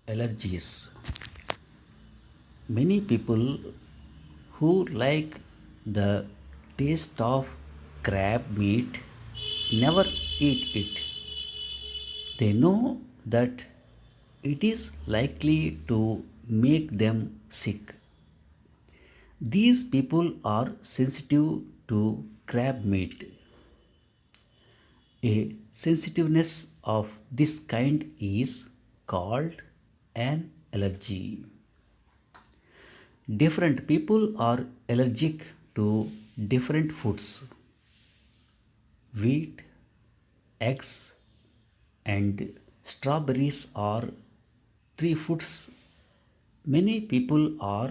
Allergies. Many people who like the taste of crab meat never eat it. They know that it is likely to make them sick. These people are sensitive to crab meat. A sensitiveness of this kind is called an allergy. Different people are allergic to different foods. Wheat, eggs, and strawberries are three foods many people are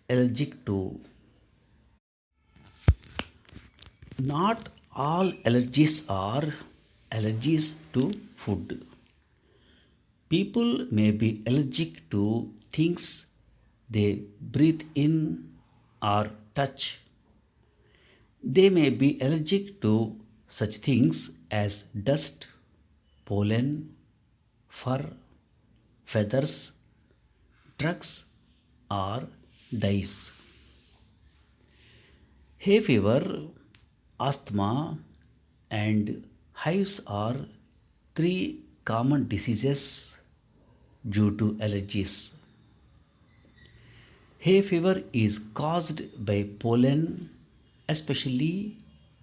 allergic to. Not all allergies are allergies to food. People may be allergic to things they breathe in or touch. They may be allergic to such things as dust, pollen, fur, feathers, drugs, or dyes. Hay fever, asthma, and hives are three common diseases due to allergies. Hay fever is caused by pollen, especially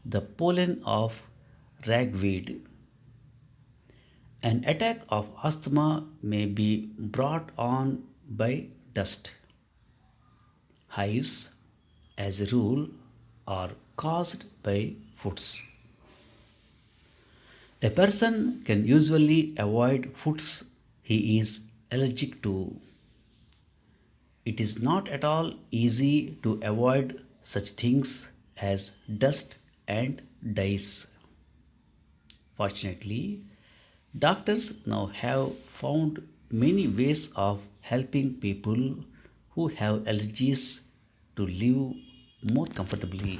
the pollen of ragweed. An attack of asthma may be brought on by dust. Hives, as a rule, are caused by foods. A person can usually avoid foods he is allergic to. It is not at all easy to avoid such things as dust and dyes. Fortunately, doctors now have found many ways of helping people who have allergies to live more comfortably.